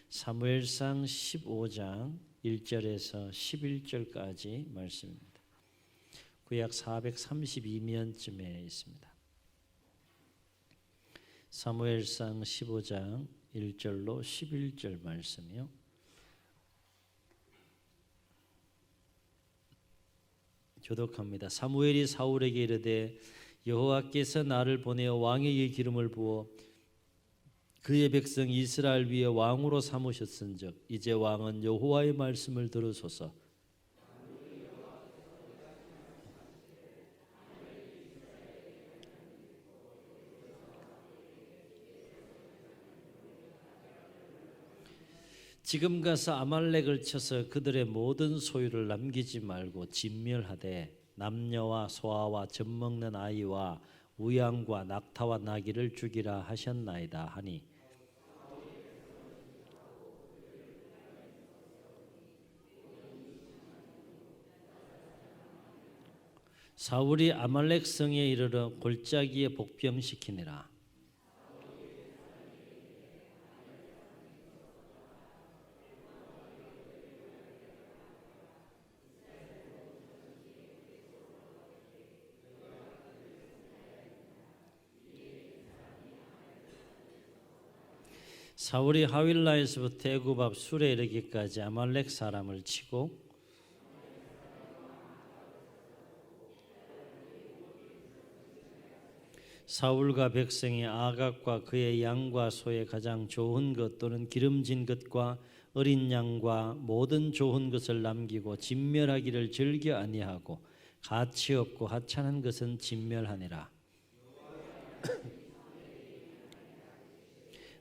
사무엘상 15장 1절에서 11절까지 말씀입니다. 구약 432면쯤에 있습니다. 사무엘상 15장 1절로 11절 말씀이요. 교독합니다. 사무엘이 사울에게 이르되 여호와께서 나를 보내어 왕에게 기름을 부어 그의 백성 이스라엘 위에 왕으로 삼으셨은즉 이제 왕은 여호와의 말씀을 들으소서. 지금 가서 아말렉을 쳐서 그들의 모든 소유를 남기지 말고 진멸하되 남녀와 소아와 젖먹는 아이와 우양과 낙타와 나귀를 죽이라 하셨나이다 하니 사울이 아말렉 성에 이르러 골짜기에 복병시키니라. 사울이 하윌라에서부터 애굽 앞 술에 이르기까지 아말렉 사람을 치고 사울과 백성이 아각과 그의 양과 소의 가장 좋은 것 또는 기름진 것과 어린 양과 모든 좋은 것을 남기고 진멸하기를 즐겨 아니하고 가치 없고 하찮은 것은 진멸하니라.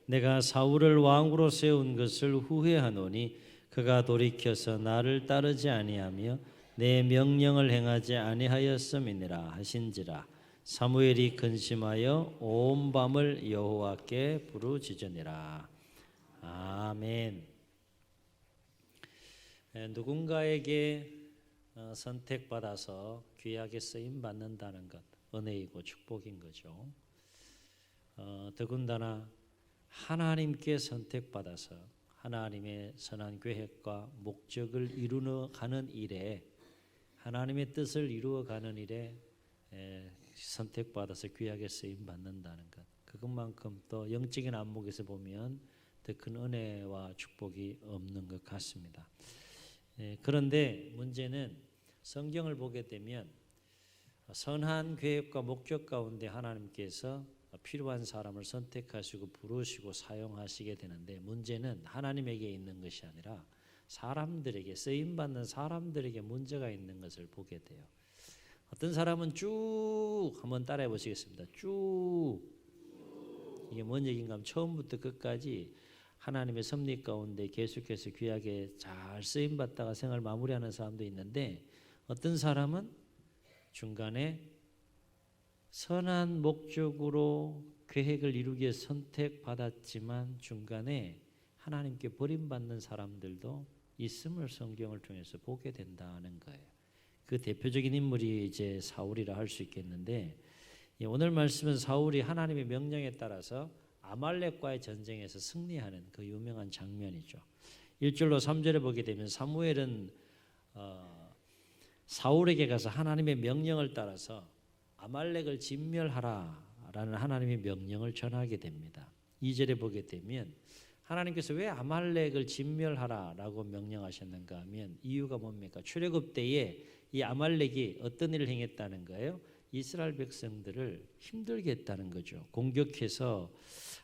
내가 사울을 왕으로 세운 것을 후회하노니 그가 돌이켜서 나를 따르지 아니하며 내 명령을 행하지 아니하였음이니라 하신지라. 사무엘이 근심하여 온 밤을 여호와께 부르짖으니라. 아멘. 누군가에게 선택받아서 귀하게 쓰임 받는다는 것 은혜이고 축복인 거죠. 더군다나 하나님께 선택받아서 하나님의 선한 계획과 목적을 이루어가는 일에 하나님의 뜻을 이루어가는 일에 선택받아서 귀하게 쓰임 받는다는 것, 그것만큼 또 영적인 안목에서 보면 더 큰 은혜와 축복이 없는 것 같습니다. 그런데 문제는 성경을 보게 되면 선한 계획과 목적 가운데 하나님께서 필요한 사람을 선택하시고 부르시고 사용하시게 되는데, 문제는 하나님에게 있는 것이 아니라 사람들에게, 쓰임받는 사람들에게 문제가 있는 것을 보게 돼요. 어떤 사람은 쭉 한번 따라해 보시겠습니다. 쭉. 이게 뭔 얘기인가 하면 처음부터 끝까지 하나님의 섭리 가운데 계속해서 귀하게 잘 쓰임받다가 생활 마무리하는 사람도 있는데, 어떤 사람은 중간에 선한 목적으로 계획을 이루기 위해 선택받았지만 중간에 하나님께 버림받는 사람들도 있음을 성경을 통해서 보게 된다는 거예요. 그 대표적인 인물이 이제 사울이라 할 수 있겠는데, 오늘 말씀은 사울이 하나님의 명령에 따라서 아말렉과의 전쟁에서 승리하는 그 유명한 장면이죠. 1절로 3절에 보게 되면 사무엘은 사울에게 가서 하나님의 명령을 따라서 아말렉을 진멸하라라는 하나님의 명령을 전하게 됩니다. 2절에 보게 되면 하나님께서 왜 아말렉을 진멸하라라고 명령하셨는가 하면 이유가 뭡니까? 출애굽 때에 이 아말렉이 어떤 일을 행했다는 거예요? 이스라엘 백성들을 힘들게 했다는 거죠. 공격해서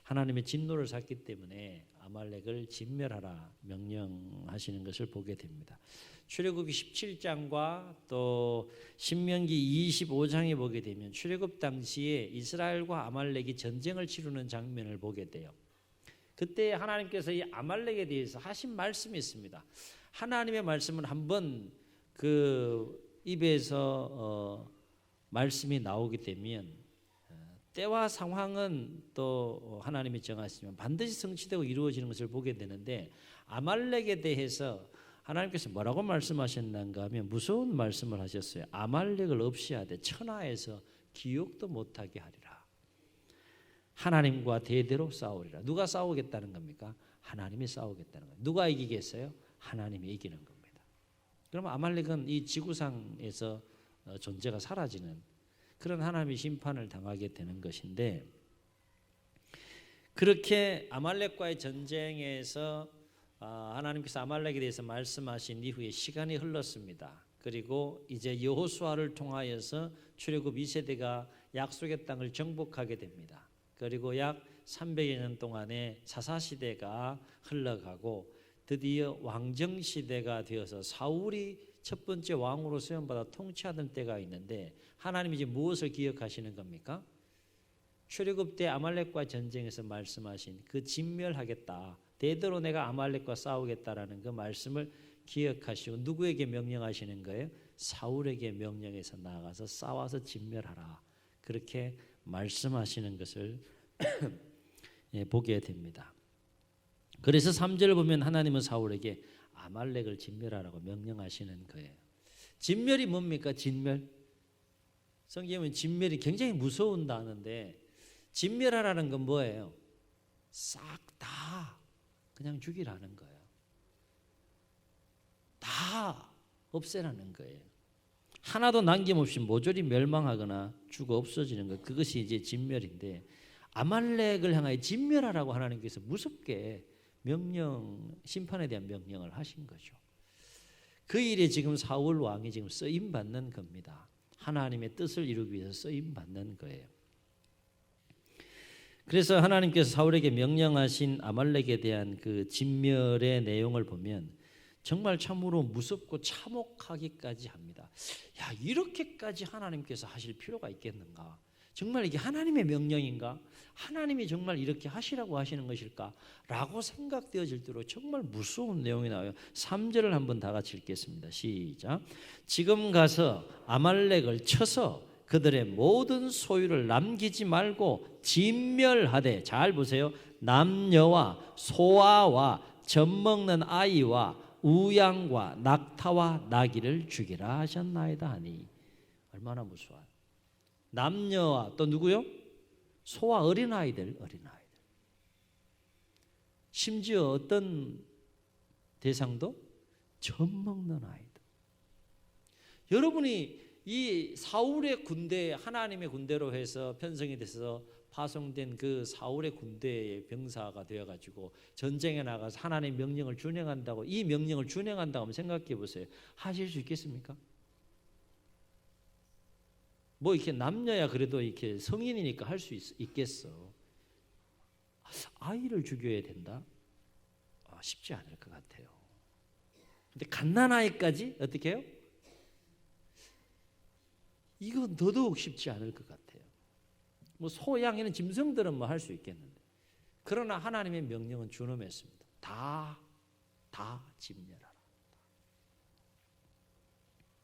하나님의 진노를 샀기 때문에 아말렉을 진멸하라 명령하시는 것을 보게 됩니다. 출애굽기 17장과 또 신명기 25장에 보게 되면 출애굽 당시에 이스라엘과 아말렉이 전쟁을 치르는 장면을 보게 돼요. 그때 하나님께서 이 아말렉에 대해서 하신 말씀이 있습니다. 하나님의 말씀은 한번 그 입에서 말씀이 나오게 되면 때와 상황은 또 하나님이 정하시면 반드시 성취되고 이루어지는 것을 보게 되는데, 아말렉에 대해서 하나님께서 뭐라고 말씀하셨는가 하면 무서운 말씀을 하셨어요. 아말렉을 없이 하되 천하에서 기억도 못하게 하리라. 하나님과 대대로 싸우리라. 누가 싸우겠다는 겁니까? 하나님이 싸우겠다는 거예요. 누가 이기겠어요? 하나님이 이기는 겁니다. 그러면 아말렉은 이 지구상에서 존재가 사라지는 그런 하나님의 심판을 당하게 되는 것인데, 그렇게 아말렉과의 전쟁에서 하나님께서 아말렉에 대해서 말씀하신 이후에 시간이 흘렀습니다. 그리고 이제 여호수아를 통하여서 출애굽 2세대가 약속의 땅을 정복하게 됩니다. 그리고 약 300여 년 동안의 사사시대가 흘러가고 드디어 왕정시대가 되어서 사울이 첫 번째 왕으로 세움받아 통치하던 때가 있는데, 하나님이 이제 무엇을 기억하시는 겁니까? 출애굽 때 아말렉과 전쟁에서 말씀하신 그 진멸하겠다, 대대로 내가 아말렉과 싸우겠다라는 그 말씀을 기억하시고 누구에게 명령하시는 거예요? 사울에게 명령해서 나가서 싸워서 진멸하라, 그렇게 말씀하시는 것을 보게 됩니다. 그래서 3절을 보면 하나님은 사울에게 아말렉을 진멸하라고 명령하시는 거예요. 진멸이 뭡니까? 진멸. 성경에 보면 진멸이 굉장히 무서운 단어인데, 진멸하라는 건 뭐예요? 싹 다 그냥 죽이라는 거예요. 다 없애라는 거예요. 하나도 남김없이 모조리 멸망하거나 죽어 없어지는 것, 그것이 이제 진멸인데, 아말렉을 향하여 진멸하라고 하나님께서 무섭게 심판에 대한 명령을 하신 거죠. 그 일에 지금 사울 왕이 지금 쓰임 받는 겁니다. 하나님의 뜻을 이루기 위해서 쓰임 받는 거예요. 그래서 하나님께서 사울에게 명령하신 아말렉에 대한 그 진멸의 내용을 보면 정말 참으로 무섭고 참혹하기까지 합니다. 야, 이렇게까지 하나님께서 하실 필요가 있겠는가? 정말 이게 하나님의 명령인가? 하나님이 정말 이렇게 하시라고 하시는 것일까? 라고 생각되어질 대로 정말 무서운 내용이 나와요. 3절을 한번 다 같이 읽겠습니다. 시작. 지금 가서 아말렉을 쳐서 그들의 모든 소유를 남기지 말고 진멸하되, 잘 보세요, 남녀와 소아와 젖먹는 아이와 우양과 낙타와 나귀를 죽이라 하셨나이다 하니. 얼마나 무서워요. 남녀와 또 누구요? 소와 어린아이들. 심지어 어떤 대상도? 젖먹는 아이들. 여러분이 이 사울의 군대, 하나님의 군대로 해서 편성이 돼서 파송된 그 사울의 군대의 병사가 되어가지고 전쟁에 나가서 하나님의 명령을 준행한다고, 이 명령을 준행한다고 한번 생각해 보세요. 하실 수 있겠습니까? 뭐 이렇게 남녀야 그래도 이렇게 성인이니까 할 수 있겠어. 아이를 죽여야 된다? 쉽지 않을 것 같아요. 근데 갓난아이까지 어떻게 해요? 이건 더더욱 쉽지 않을 것 같아요. 뭐 소양이는 짐승들은 뭐 할 수 있겠는데, 그러나 하나님의 명령은 준엄했습니다. 다 진멸하라.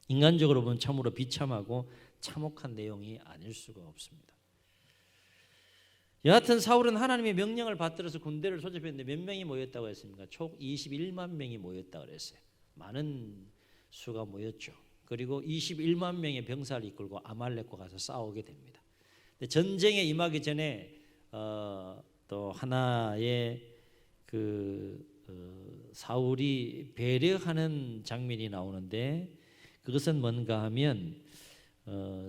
인간적으로 보면 참으로 비참하고 참혹한 내용이 아닐 수가 없습니다. 여하튼 사울은 하나님의 명령을 받들어서 군대를 소집했는데 몇 명이 모였다고 했습니까? 총 21만 명이 모였다고 그랬어요. 많은 수가 모였죠. 그리고 21만 명의 병사를 이끌고 아말렉과 가서 싸우게 됩니다. 전쟁에 임하기 전에 또 하나의 사울이 배려하는 장면이 나오는데, 그것은 뭔가 하면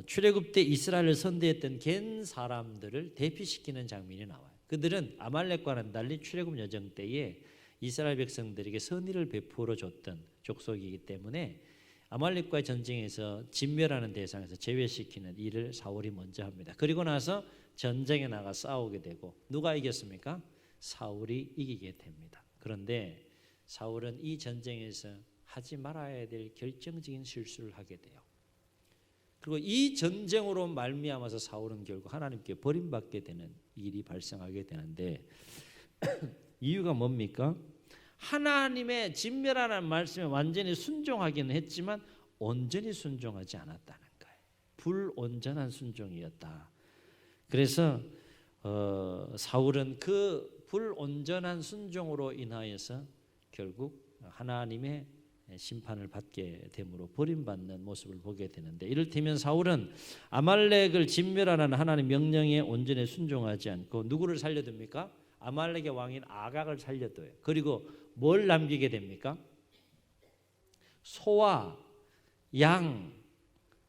출애굽 때 이스라엘을 선대했던 겐 사람들을 대피시키는 장면이 나와요. 그들은 아말렉과는 달리 출애굽 여정 때에 이스라엘 백성들에게 선의를 베풀어 줬던 족속이기 때문에 아말렉과의 전쟁에서 진멸하는 대상에서 제외시키는 일을 사울이 먼저 합니다. 그리고 나서 전쟁에 나가 싸우게 되고, 누가 이겼습니까? 사울이 이기게 됩니다. 그런데 사울은 이 전쟁에서 하지 말아야 될 결정적인 실수를 하게 돼요. 그리고 이 전쟁으로 말미암아서 사울은 결국 하나님께 버림받게 되는 일이 발생하게 되는데, 이유가 뭡니까? 하나님의 진멸하라는 말씀에 완전히 순종하기는 했지만 온전히 순종하지 않았다는 거예요. 불온전한 순종이었다. 그래서 사울은 그 불온전한 순종으로 인하여서 결국 하나님의 심판을 받게 되므로 버림받는 모습을 보게 되는데, 이를테면 사울은 아말렉을 진멸하라는 하나님의 명령에 온전히 순종하지 않고 누구를 살려둡니까? 아말렉의 왕인 아각을 살려둬요. 그리고 뭘 남기게 됩니까? 소와 양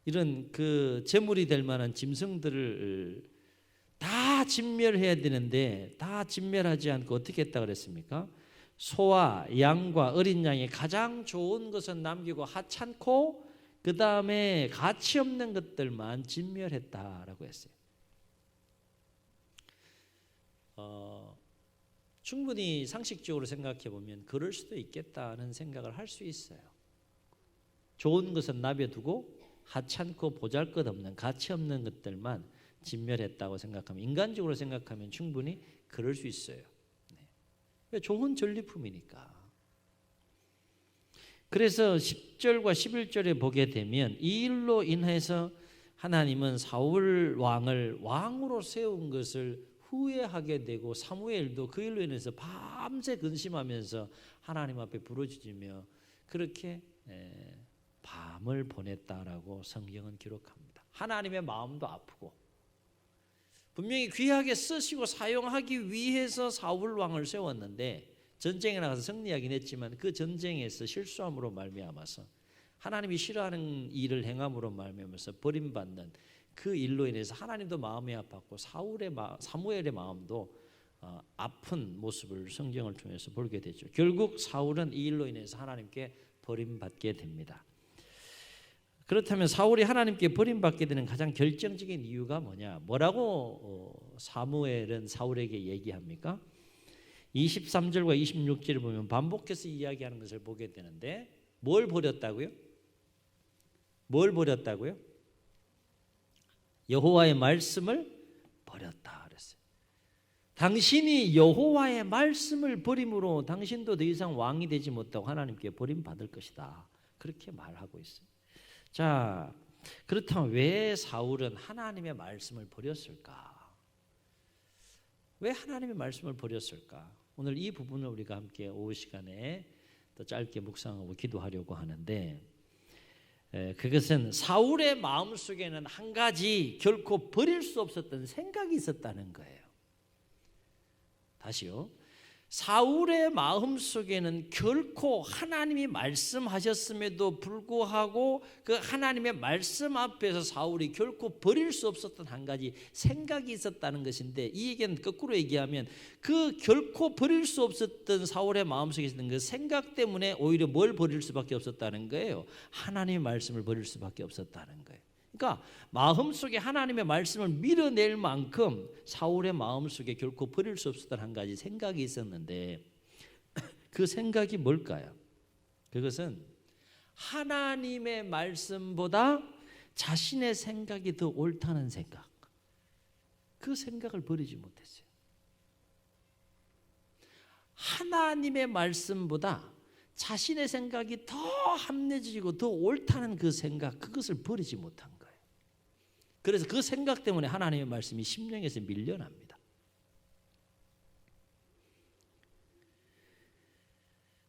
이런 그 제물이 될 만한 짐승들을 다 진멸해야 되는데 다 진멸하지 않고 어떻게 했다 그랬습니까? 소와 양과 어린 양의 가장 좋은 것은 남기고 하찮고 그 다음에 가치 없는 것들만 진멸했다라고 했어요. 충분히 상식적으로 생각해 보면 그럴 수도 있겠다는 생각을 할 수 있어요. 좋은 것은 남겨두고 하찮고 보잘것없는 가치 없는 것들만 진멸했다고 생각하면 인간적으로 생각하면 충분히 그럴 수 있어요. 네. 좋은 전리품이니까. 그래서 10절과 11절에 보게 되면 이 일로 인해서 하나님은 사울 왕을 왕으로 세운 것을 후회하게 되고 사무엘도 그 일로 인해서 밤새 근심하면서 하나님 앞에 부르짖으며 그렇게 밤을 보냈다라고 성경은 기록합니다. 하나님의 마음도 아프고 분명히 귀하게 쓰시고 사용하기 위해서 사울 왕을 세웠는데 전쟁에 나가서 승리하긴 했지만 그 전쟁에서 실수함으로 말미암아서 하나님이 싫어하는 일을 행함으로 말미암아서 버림받는 그 일로 인해서 하나님도 마음이 아팠고 사무엘의 마음도 아픈 모습을 성경을 통해서 보게 되죠. 결국 사울은 이 일로 인해서 하나님께 버림받게 됩니다. 그렇다면 사울이 하나님께 버림받게 되는 가장 결정적인 이유가 뭐냐? 뭐라고 사무엘은 사울에게 얘기합니까? 23절과 26절을 보면 반복해서 이야기하는 것을 보게 되는데 뭘 버렸다고요? 뭘 버렸다고요? 여호와의 말씀을 버렸다 그랬어요. 당신이 여호와의 말씀을 버림으로 당신도 더 이상 왕이 되지 못하고 하나님께 버림받을 것이다. 그렇게 말하고 있어요. 자, 그렇다면 왜 사울은 하나님의 말씀을 버렸을까? 왜 하나님의 말씀을 버렸을까? 오늘 이 부분을 우리가 함께 오후 시간에 더 짧게 묵상하고 기도하려고 하는데 그것은 사울의 마음속에는 한 가지 결코 버릴 수 없었던 생각이 있었다는 거예요. 다시요. 사울의 마음속에는 결코 하나님이 말씀하셨음에도 불구하고 그 하나님의 말씀 앞에서 사울이 결코 버릴 수 없었던 한 가지 생각이 있었다는 것인데 이 얘기는 거꾸로 얘기하면 그 결코 버릴 수 없었던 사울의 마음속에 있는 그 생각 때문에 오히려 뭘 버릴 수밖에 없었다는 거예요. 하나님의 말씀을 버릴 수밖에 없었다는 거예요. 그러니까 마음속에 하나님의 말씀을 밀어낼 만큼 사울의 마음속에 결코 버릴 수 없었던 한 가지 생각이 있었는데 그 생각이 뭘까요? 그것은 하나님의 말씀보다 자신의 생각이 더 옳다는 생각. 그 생각을 버리지 못했어요. 하나님의 말씀보다 자신의 생각이 더 합리적이고 더 옳다는 그 생각, 그것을 버리지 못한 거예요. 그래서 그 생각 때문에 하나님의 말씀이 심령에서 밀려납니다.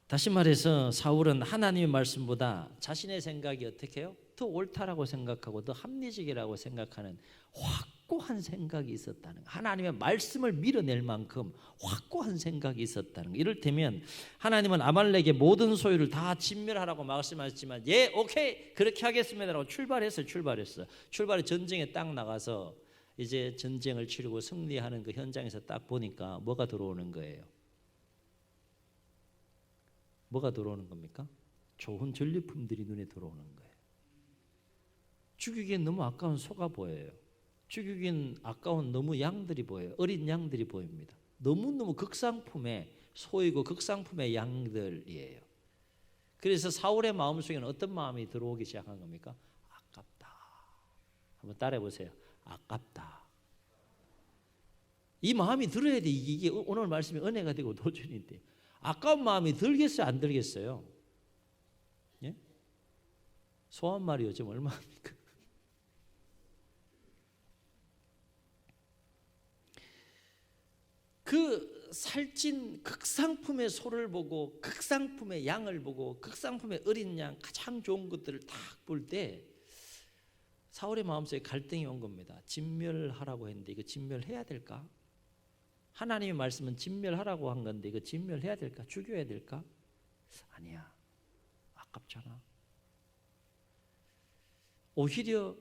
다시 말해서 사울은 하나님의 말씀보다 자신의 생각이 어떻게 해요? 더 옳다라고 생각하고 더 합리적이라고 생각하는 확고한 생각이 있었다는 거. 하나님의 말씀을 밀어낼 만큼 확고한 생각이 있었다는 거. 이를테면 하나님은 아말렉의 모든 소유를 다 진멸하라고 말씀하셨지만 예 오케이 그렇게 하겠습니다라고 출발했어요. 출발해 전쟁에 딱 나가서 이제 전쟁을 치르고 승리하는 그 현장에서 딱 보니까 뭐가 들어오는 거예요? 뭐가 들어오는 겁니까? 좋은 전리품들이 눈에 들어오는 거예요. 죽이기엔 너무 아까운 소가 보여요. 죽이기엔 아까운 너무 양들이 보여요. 어린 양들이 보입니다. 너무너무 극상품의 소이고 극상품의 양들이에요. 그래서 사울의 마음속에는 어떤 마음이 들어오기 시작한 겁니까? 아깝다. 한번 따라해 보세요. 아깝다. 이 마음이 들어야 돼. 이게 오늘 말씀이 은혜가 되고 도전인데 아까운 마음이 들겠어요? 안 들겠어요? 예? 소 한 마리 요즘 얼마입니까? 그 살찐 극상품의 소를 보고 극상품의 양을 보고 극상품의 어린 양 가장 좋은 것들을 딱 볼 때 사울의 마음속에 갈등이 온 겁니다. 진멸하라고 했는데 이거 진멸해야 될까? 하나님의 말씀은 진멸하라고 한 건데 이거 진멸해야 될까? 죽여야 될까? 아니야. 아깝잖아. 오히려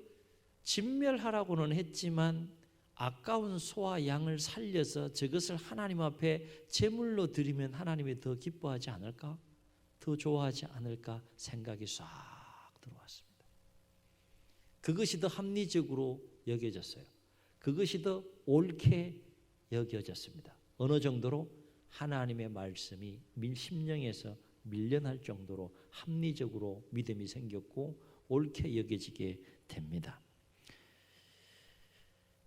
진멸하라고는 했지만 아까운 소와 양을 살려서 저것을 하나님 앞에 제물로 드리면 하나님이 더 기뻐하지 않을까? 더 좋아하지 않을까? 생각이 싹 들어왔습니다. 그것이 더 합리적으로 여겨졌어요. 그것이 더 옳게 여겨졌습니다. 어느 정도로? 하나님의 말씀이 심령에서 밀려날 정도로 합리적으로 믿음이 생겼고 옳게 여겨지게 됩니다.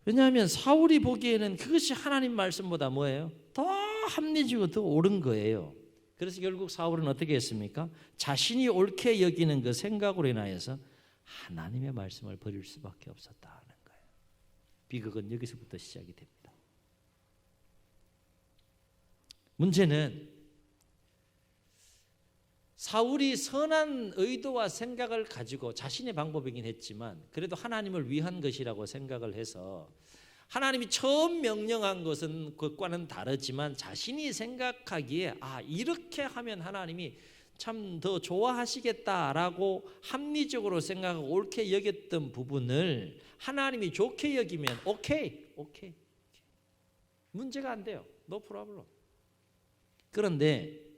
왜냐하면 사울이 보기에는 그것이 하나님 말씀보다 뭐예요? 더 합리적이고 더 옳은 거예요. 그래서 결국 사울은 어떻게 했습니까? 자신이 옳게 여기는 그 생각으로 인하여서 하나님의 말씀을 버릴 수밖에 없었다는 거예요. 비극은 여기서부터 시작이 됩니다. 문제는 사울이 선한 의도와 생각을 가지고 자신의 방법이긴 했지만 그래도 하나님을 위한 것이라고 생각을 해서 하나님이 처음 명령한 것은 그것과는 다르지만 자신이 생각하기에 이렇게 하면 하나님이 참 더 좋아하시겠다라고 합리적으로 생각하고 옳게 여겼던 부분을 하나님이 좋게 여기면 오케이. 문제가 안 돼요. No problem. 그런데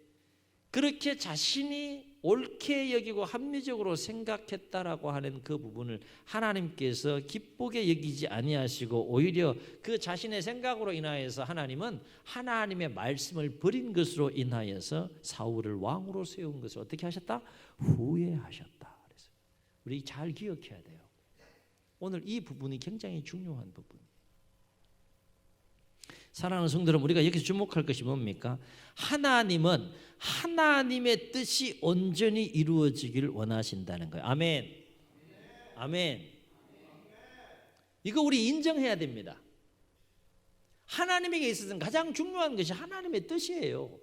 그렇게 자신이 옳게 여기고 합리적으로 생각했다라고 하는 그 부분을 하나님께서 기쁘게 여기지 아니하시고 오히려 그 자신의 생각으로 인하여서 하나님은 하나님의 말씀을 버린 것으로 인하여서 사울을 왕으로 세운 것을 어떻게 하셨다? 후회하셨다. 그래서 우리 잘 기억해야 돼요. 오늘 이 부분이 굉장히 중요한 부분이에요. 사랑하는 성도 여러분, 우리가 여기서 주목할 것이 뭡니까? 하나님은 하나님의 뜻이 온전히 이루어지기를 원하신다는 거예요. 아멘. 아멘. 이거 우리 인정해야 됩니다. 하나님에게 있어서는 가장 중요한 것이 하나님의 뜻이에요.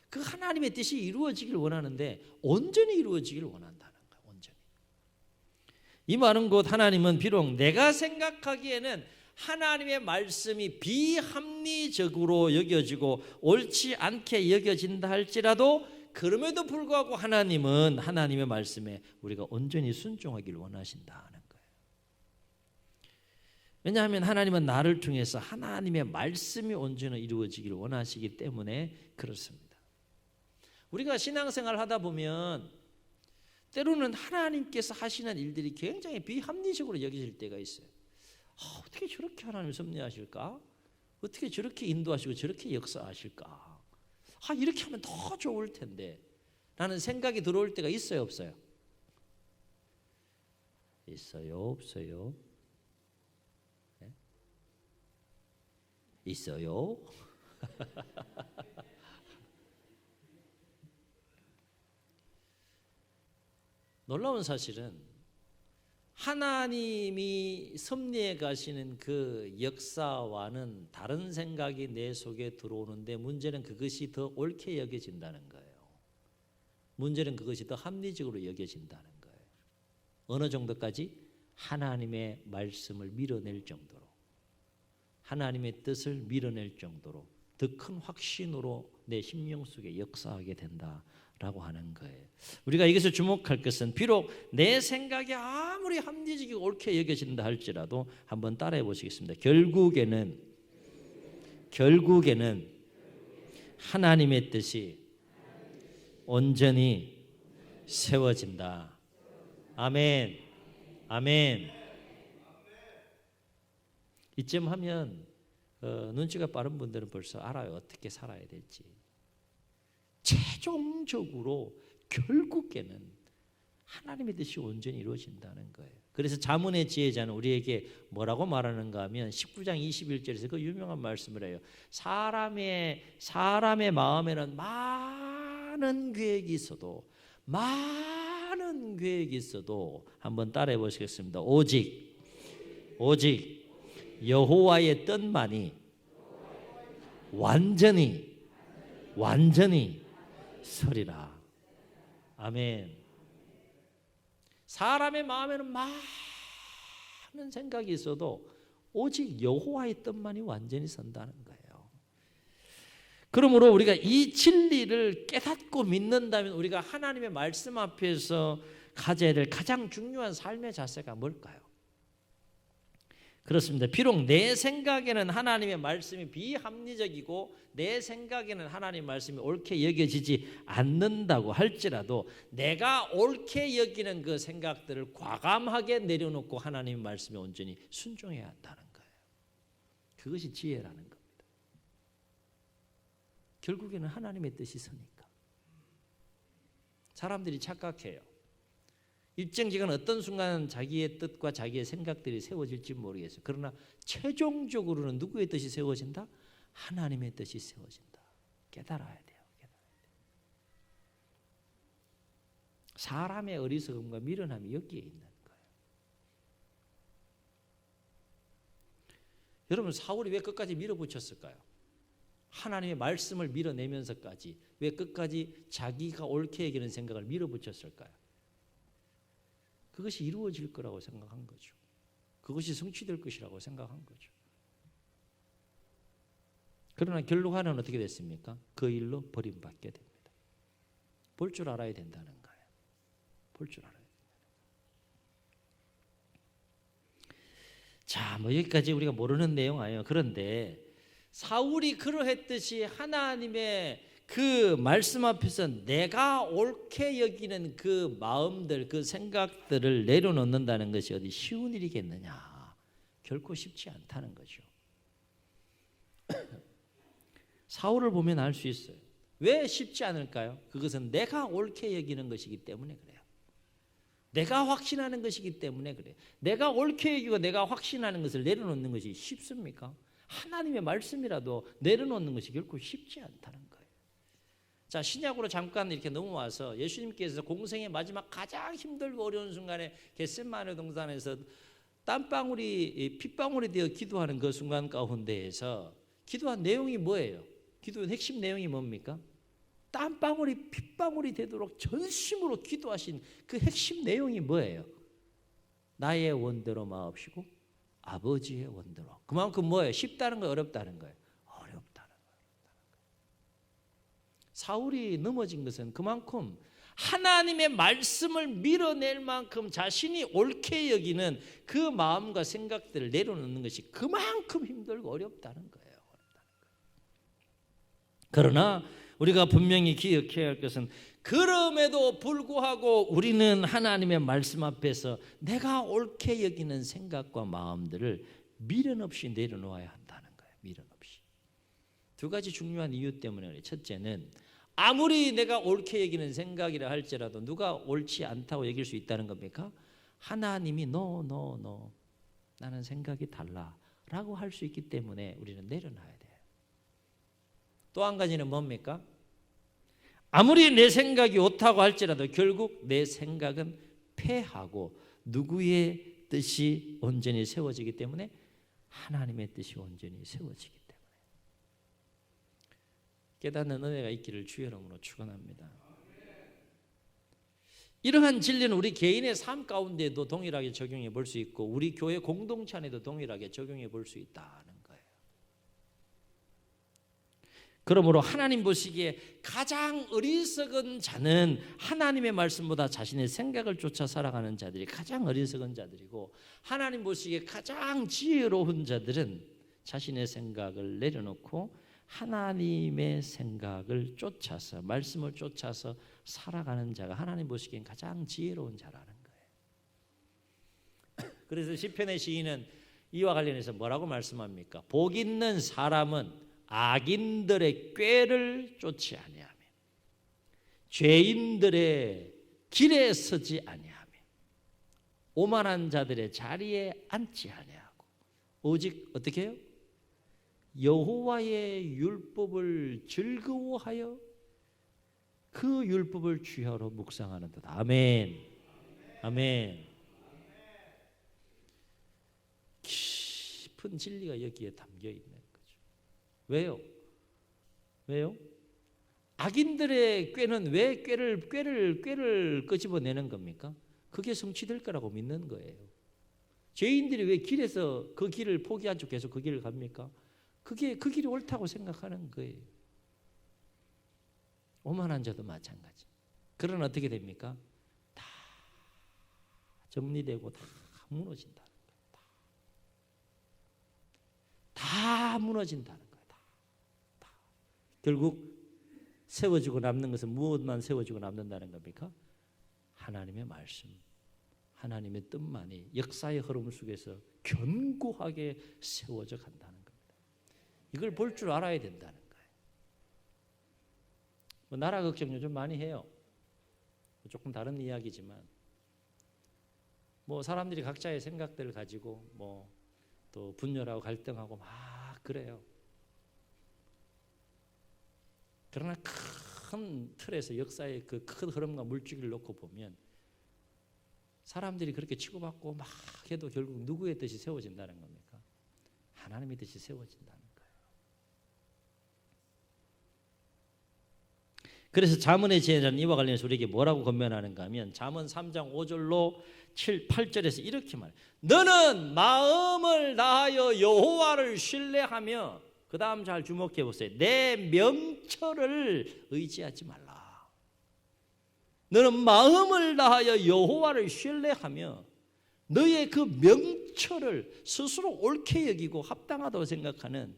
그 하나님의 뜻이 이루어지기를 원하는데 온전히 이루어지기를 원한다는 거예요. 온전히. 이 말은 곧 하나님은 비록 내가 생각하기에는 하나님의 말씀이 비합리적으로 여겨지고 옳지 않게 여겨진다 할지라도 그럼에도 불구하고 하나님은 하나님의 말씀에 우리가 온전히 순종하기를 원하신다는 거예요. 왜냐하면 하나님은 나를 통해서 하나님의 말씀이 온전히 이루어지기를 원하시기 때문에 그렇습니다. 우리가 신앙생활을 하다 보면 때로는 하나님께서 하시는 일들이 굉장히 비합리적으로 여겨질 때가 있어요. 어떻게 저렇게 하나님 섭리하실까? 어떻게 저렇게 인도하시고 저렇게 역사하실까? 이렇게 하면 더 좋을 텐데 라는 생각이 들어올 때가 있어요, 없어요? 있어요, 없어요? 네? 있어요? 놀라운 사실은 하나님이 섭리해 가시는 그 역사와는 다른 생각이 내 속에 들어오는데 문제는 그것이 더 옳게 여겨진다는 거예요. 문제는 그것이 더 합리적으로 여겨진다는 거예요. 어느 정도까지? 하나님의 말씀을 밀어낼 정도로, 하나님의 뜻을 밀어낼 정도로 더 큰 확신으로 내 심령 속에 역사하게 된다라고 하는 거예요. 우리가 여기서 주목할 것은 비록 내 생각이 아무리 합리적이고 옳게 여겨진다 할지라도 한번 따라해 보시겠습니다. 결국에는 하나님의 뜻이 온전히 세워진다. 아멘. 아멘. 이쯤 하면 눈치가 빠른 분들은 벌써 알아요. 어떻게 살아야 될지. 최종적으로 결국에는 하나님의 뜻이 온전히 이루어진다는 거예요. 그래서 잠언의 지혜자는 우리에게 뭐라고 말하는가 하면 19장 21절에서 그 유명한 말씀을 해요. 사람의 마음에는 많은 계획이 있어도 한번 따라해 보시겠습니다. 오직 여호와의 뜻만이 완전히 서리라. 아멘. 사람의 마음에는 많은 생각이 있어도 오직 여호와의 뜻만이 완전히 선다는 거예요. 그러므로 우리가 이 진리를 깨닫고 믿는다면 우리가 하나님의 말씀 앞에서 가져야 될 가장 중요한 삶의 자세가 뭘까요? 그렇습니다. 비록 내 생각에는 하나님의 말씀이 비합리적이고 내 생각에는 하나님의 말씀이 옳게 여겨지지 않는다고 할지라도 내가 옳게 여기는 그 생각들을 과감하게 내려놓고 하나님의 말씀에 온전히 순종해야 한다는 거예요. 그것이 지혜라는 겁니다. 결국에는 하나님의 뜻이 서니까. 사람들이 착각해요. 일정 기간 어떤 순간 자기의 뜻과 자기의 생각들이 세워질지 모르겠어요. 그러나 최종적으로는 누구의 뜻이 세워진다? 하나님의 뜻이 세워진다. 깨달아야 돼요. 사람의 어리석음과 미련함이 여기에 있는 거예요. 여러분, 사울이 왜 끝까지 밀어붙였을까요? 하나님의 말씀을 밀어내면서까지 왜 끝까지 자기가 옳게 여기는 생각을 밀어붙였을까요? 그것이 이루어질 거라고 생각한 거죠. 그것이 성취될 것이라고 생각한 거죠. 그러나 결론은 어떻게 됐습니까? 그 일로 버림받게 됩니다. 볼 줄 알아야 된다는 거예요. 볼 줄 알아야 된다는 거예요. 자, 여기까지 우리가 모르는 내용 아니에요. 그런데 사울이 그러했듯이 하나님의 그 말씀 앞에서 내가 옳게 여기는 그 마음들, 그 생각들을 내려놓는다는 것이 어디 쉬운 일이겠느냐? 결코 쉽지 않다는 거죠. 사울을 보면 알 수 있어요. 왜 쉽지 않을까요? 그것은 내가 옳게 여기는 것이기 때문에 그래요. 내가 확신하는 것이기 때문에 그래요. 내가 옳게 여기고 내가 확신하는 것을 내려놓는 것이 쉽습니까? 하나님의 말씀이라도 내려놓는 것이 결코 쉽지 않다는 거예요. 자, 신약으로 잠깐 이렇게 넘어와서 예수님께서 공생의 마지막 가장 힘들고 어려운 순간에 겟세마네 동산에서 땀방울이 핏방울이 되어 기도하는 그 순간 가운데에서 기도한 내용이 뭐예요? 기도의 핵심 내용이 뭡니까? 땀방울이 핏방울이 되도록 전심으로 기도하신 그 핵심 내용이 뭐예요? 나의 원대로 마옵시고 아버지의 원대로. 그만큼 뭐예요? 쉽다는 거예요? 어렵다는 거예요? 어렵다는 거예요. 사울이 넘어진 것은 그만큼 하나님의 말씀을 밀어낼 만큼 자신이 옳게 여기는 그 마음과 생각들을 내려놓는 것이 그만큼 힘들고 어렵다는 거예요. 그러나 우리가 분명히 기억해야 할 것은 그럼에도 불구하고 우리는 하나님의 말씀 앞에서 내가 옳게 여기는 생각과 마음들을 미련 없이 내려놓아야 한다는 거예요. 미련 없이. 두 가지 중요한 이유 때문에 첫째는 아무리 내가 옳게 여기는 생각이라 할지라도 누가 옳지 않다고 여길 수 있다는 겁니까? 하나님이 no 나는 생각이 달라라고 할 수 있기 때문에 우리는 내려놔야 돼요. 또 한 가지는 뭡니까? 아무리 내 생각이 옳다고 할지라도 결국 내 생각은 패하고 누구의 뜻이 온전히 세워지기 때문에 하나님의 뜻이 온전히 세워지기 때문에 깨닫는 은혜가 있기를 주의 이름으로 축원합니다. 이러한 진리는 우리 개인의 삶 가운데도 동일하게 적용해 볼 수 있고 우리 교회 공동체 안에도 동일하게 적용해 볼 수 있다는 거예요. 그러므로 하나님 보시기에 가장 어리석은 자는 하나님의 말씀보다 자신의 생각을 쫓아 살아가는 자들이 가장 어리석은 자들이고 하나님 보시기에 가장 지혜로운 자들은 자신의 생각을 내려놓고 하나님의 생각을 쫓아서 말씀을 쫓아서 살아가는 자가 하나님 보시기엔 가장 지혜로운 자라는 거예요. 그래서 시편의 시인은 이와 관련해서 뭐라고 말씀합니까? 복 있는 사람은 악인들의 꾀를 쫓지 아니하며 죄인들의 길에 서지 아니하며 오만한 자들의 자리에 앉지 아니하고 오직 어떻게 해요? 여호와의 율법을 즐거워하여 그 율법을 주야로 묵상하는 것. 아멘. 아멘. 깊은 진리가 여기에 담겨 있는 거죠. 왜요? 왜요? 악인들의 꾀는 왜 꾀를 끄집어내는 겁니까? 그게 성취될 거라고 믿는 거예요. 죄인들이 왜 길에서 그 길을 포기한 척 계속 그 길을 갑니까? 그게 그 길이 옳다고 생각하는 거예요. 오만한 자도 마찬가지. 그러나 어떻게 됩니까? 다 정리되고 다 무너진다는 거예요. 다 무너진다는 거예요. 다. 결국 세워지고 남는 것은 무엇만 세워지고 남는다는 겁니까? 하나님의 말씀, 하나님의 뜻만이 역사의 흐름 속에서 견고하게 세워져 간다는 겁니다. 이걸 볼 줄 알아야 된다는 거예요. 뭐 나라 걱정 요즘 많이 해요. 조금 다른 이야기지만 뭐 사람들이 각자의 생각들을 가지고 뭐 또 분열하고 갈등하고 막 그래요. 그러나 큰 틀에서 역사의 그 큰 흐름과 물줄기를 놓고 보면 사람들이 그렇게 치고받고 막 해도 결국 누구의 뜻이 세워진다는 겁니까? 하나님의 뜻이 세워진다는 거예요. 그래서 잠언의 지혜자는 이와 관련해서 우리에게 뭐라고 권면하는가 하면 잠언 3장 5절로 7, 8절에서 이렇게 말해요. 너는 마음을 다하여 여호와를 신뢰하며, 그 다음 잘 주목해 보세요. 내 명철을 의지하지 말라. 너는 마음을 다하여 여호와를 신뢰하며 너의 그 명철을 스스로 옳게 여기고 합당하다고 생각하는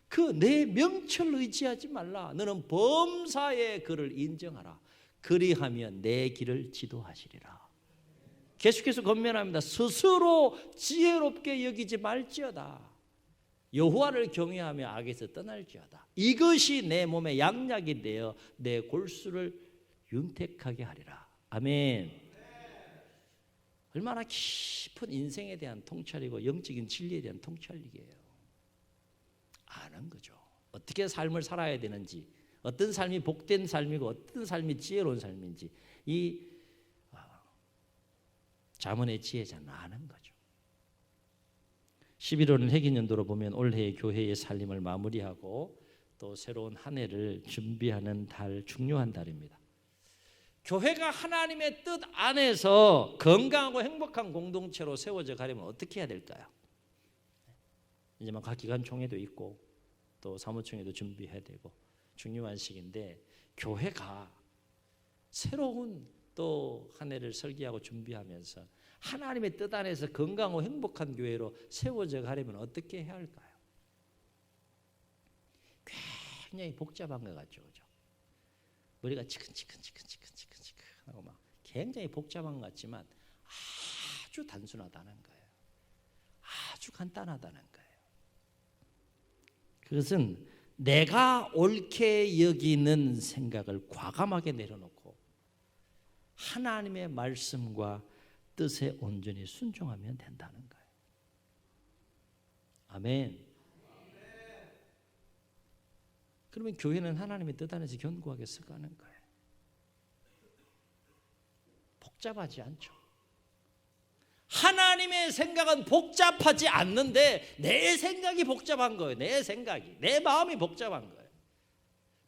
그 내 명철을 의지하지 말라. 너는 범사의 그를 인정하라. 그리하면 내 길을 지도하시리라. 계속해서 권면합니다. 스스로 지혜롭게 여기지 말지어다. 여호와를 경외하며 악에서 떠날지어다. 이것이 내 몸의 양약이 되어 내 골수를 윤택하게 하리라. 아멘. 얼마나 깊은 인생에 대한 통찰이고 영적인 진리에 대한 통찰이에요. 아는 거죠. 어떻게 삶을 살아야 되는지, 어떤 삶이 복된 삶이고 어떤 삶이 지혜로운 삶인지 이 잠언의 지혜자는 아는 거죠. 11월은 회기년도로 보면 올해의 교회의 살림을 마무리하고 또 새로운 한 해를 준비하는 달, 중요한 달입니다. 교회가 하나님의 뜻 안에서 건강하고 행복한 공동체로 세워져 가려면 어떻게 해야 될까요? 이제 막 각 기관 총회도 있고 또 사무총회도 준비해야 되고 중요한 시기인데, 교회가 새로운 또 한 해를 설계하고 준비하면서 하나님의 뜻 안에서 건강하고 행복한 교회로 세워져 가려면 어떻게 해야 할까요? 굉장히 복잡한 것 같죠, 그죠? 머리가 치근치근하고 막 굉장히 복잡한 것 같지만 아주 단순하다는 거예요. 아주 간단하다는 거예요. 그것은 내가 옳게 여기는 생각을 과감하게 내려놓고 하나님의 말씀과 뜻에 온전히 순종하면 된다는 거예요. 아멘. 그러면 교회는 하나님의 뜻 안에서 견고하게 서가는 거예요. 복잡하지 않죠. 하나님의 생각은 복잡하지 않는데 내 생각이 복잡한 거예요. 내 생각이, 내 마음이 복잡한 거예요.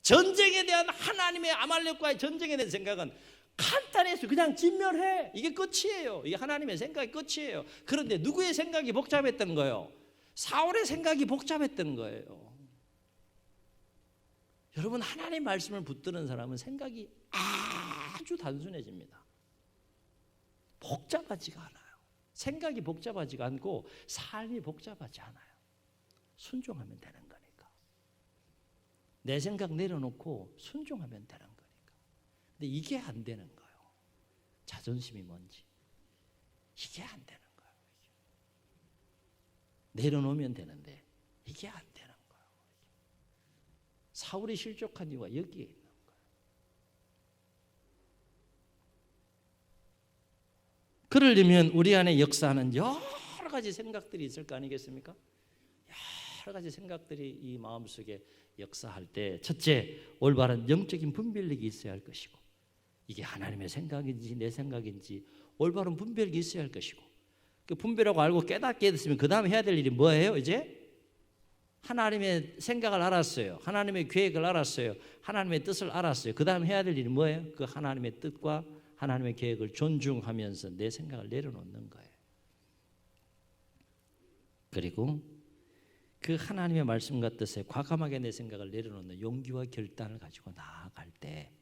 전쟁에 대한 하나님의 아말렉과의 전쟁에 대한 생각은 간단해서 그냥 진멸해. 이게 끝이에요. 이게 하나님의 생각이 끝이에요. 그런데 누구의 생각이 복잡했던 거예요? 사울의 생각이 복잡했던 거예요. 여러분, 하나님 말씀을 붙드는 사람은 생각이 아주 단순해집니다. 복잡하지가 않아요. 생각이 복잡하지가 않고 삶이 복잡하지 않아요. 순종하면 되는 거니까. 내 생각 내려놓고 순종하면 되는 거니까. 근데 이게 안 되는 거예요. 자존심이 뭔지. 이게 안 되는 거예요. 내려놓으면 되는데 이게 안 되는 거예요. 사울이 실족한 이유가 여기에 있는 거예요. 그러려면 우리 안에 역사하는 여러 가지 생각들이 있을 거 아니겠습니까? 여러 가지 생각들이 이 마음속에 역사할 때 첫째, 올바른 영적인 분별력이 있어야 할 것이고, 이게 하나님의 생각인지 내 생각인지 올바른 분별력이 있어야 할 것이고, 그 분별하고 알고 깨닫게 됐으면 그 다음에 해야 될 일이 뭐예요? 이제 하나님의 생각을 알았어요. 하나님의 계획을 알았어요. 하나님의 뜻을 알았어요. 그 다음에 해야 될 일이 뭐예요? 그 하나님의 뜻과 하나님의 계획을 존중하면서 내 생각을 내려놓는 거예요. 그리고 그 하나님의 말씀과 뜻에 과감하게 내 생각을 내려놓는 용기와 결단을 가지고 나아갈 때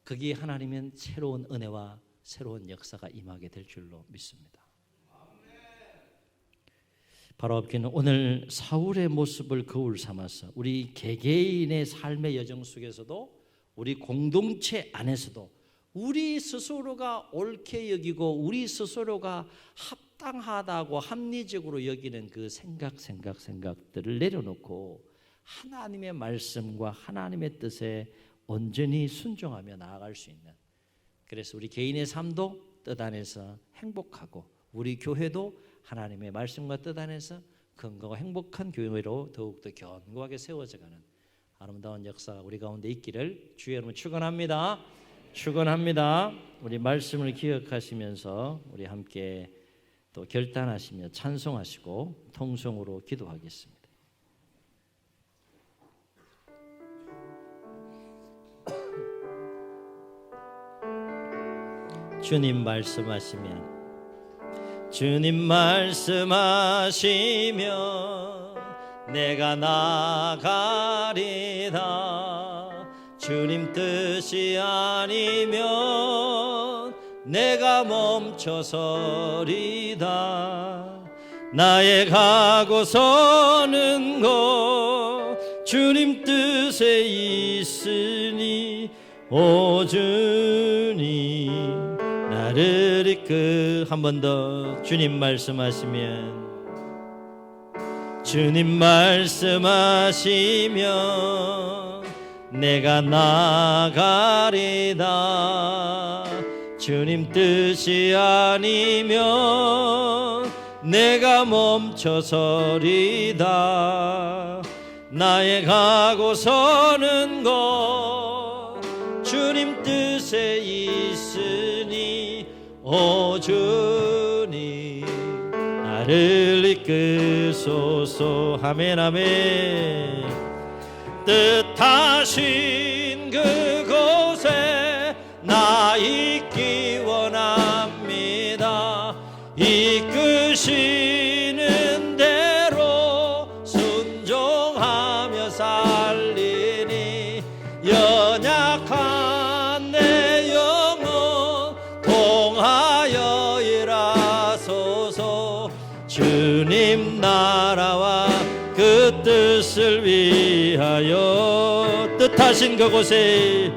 거기에 하나님은 새로운 은혜와 새로운 역사가 임하게 될 줄로 믿습니다. 바로 앞에는 오늘 사울의 모습을 거울 삼아서 우리 개개인의 삶의 여정 속에서도 우리 공동체 안에서도 우리 스스로가 옳게 여기고 우리 스스로가 합당하다고 합리적으로 여기는 그 생각들을 내려놓고 하나님의 말씀과 하나님의 뜻에 온전히 순종하며 나아갈 수 있는, 그래서 우리 개인의 삶도 뜻 안에서 행복하고 우리 교회도 하나님의 말씀과 뜻 안에서 건강하고 행복한 교회로 더욱더 견고하게 세워져가는 아름다운 역사가 우리 가운데 있기를 주의 이름으로 축원합니다. 축원합니다. 우리 말씀을 기억하시면서 우리 함께 또 결단하시며 찬송하시고 통성으로 기도하겠습니다. 주님 말씀하시면 주님 말씀하시면 내가 나가리다. 주님 뜻이 아니면 내가 멈춰서리다. 나의 가고 서는 곳 주님 뜻에 있으니 오 주님 나를 이끌. 한 번 더 주님 말씀하시면 주님 말씀하시면 내가 나가리다. 주님 뜻이 아니면 내가 멈춰서리다. 나의 가고 서는 곳 주님 뜻에 있으니 오 주님 나를 이끄소서. 아멘 아멘. 뜻하신 그곳에 나 있기 원합니다. 이끄시는 대로 순종하며 살리니 연약한 내 영혼 통하여 일하소서. 주님 나라와 그 뜻을 위하여 뜻하신 그곳에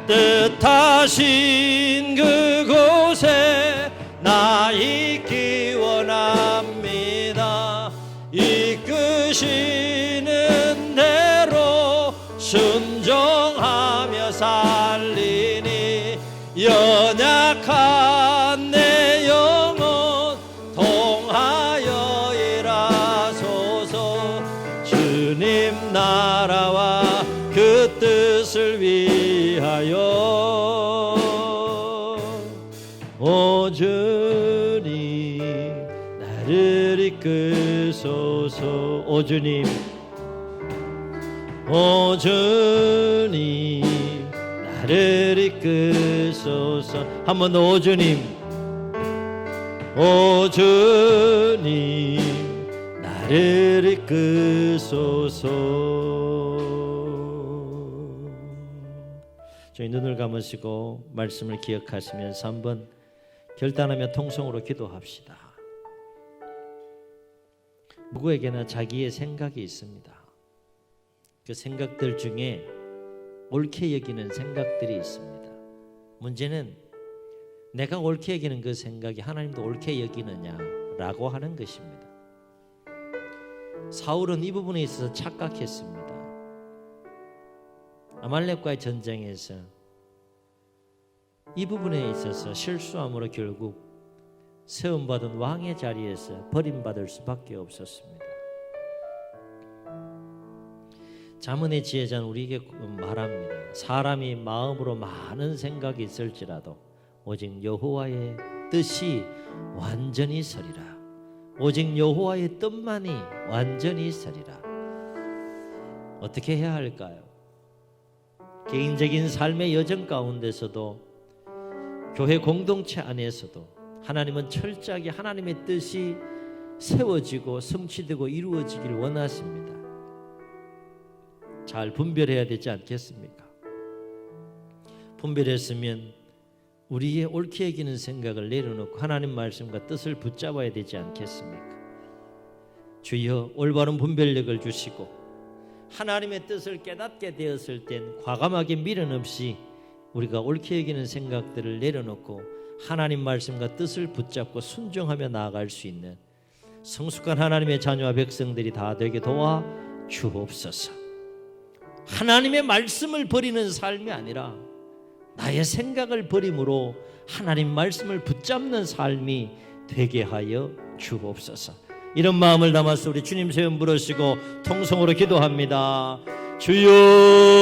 뜻하신 그곳에 나 있기 원합니다. 이끄시는 대로 순종하며 살리니 연약한 내 영혼 통하여 일하소서. 주님 나라와 그 뜻을 위하여 오 주님 나를 이끄소서. 오 주님 오 주님 나를 이끄소서. 한 번 더 오 주님 오 주님 나를 이끄소서. 저희 눈을 감으시고 말씀을 기억하시면서 한번 결단하며 통성으로 기도합시다. 누구에게나 자기의 생각이 있습니다. 그 생각들 중에 옳게 여기는 생각들이 있습니다. 문제는 내가 옳게 여기는 그 생각이 하나님도 옳게 여기느냐라고 하는 것입니다. 사울은 이 부분에 있어서 착각했습니다. 아말렉과의 전쟁에서 이 부분에 있어서 실수함으로 결국 세움받은 왕의 자리에서 버림받을 수밖에 없었습니다. 잠언의 지혜자는 우리에게 말합니다. 사람이 마음으로 많은 생각이 있을지라도 오직 여호와의 뜻이 완전히 서리라. 오직 여호와의 뜻만이 완전히 서리라. 어떻게 해야 할까요? 개인적인 삶의 여정 가운데서도 교회 공동체 안에서도 하나님은 철저하게 하나님의 뜻이 세워지고 성취되고 이루어지길 원하십니다. 잘 분별해야 되지 않겠습니까? 분별했으면 우리의 옳게 여기는 생각을 내려놓고 하나님 말씀과 뜻을 붙잡아야 되지 않겠습니까? 주여 올바른 분별력을 주시고 하나님의 뜻을 깨닫게 되었을 땐 과감하게 미련 없이 우리가 옳게 여기는 생각들을 내려놓고 하나님 말씀과 뜻을 붙잡고 순종하며 나아갈 수 있는 성숙한 하나님의 자녀와 백성들이 다 되게 도와 주옵소서. 하나님의 말씀을 버리는 삶이 아니라 나의 생각을 버림으로 하나님 말씀을 붙잡는 삶이 되게 하여 주옵소서. 이런 마음을 담아서 우리 주님 세움 부르시고 통성으로 기도합니다. 주여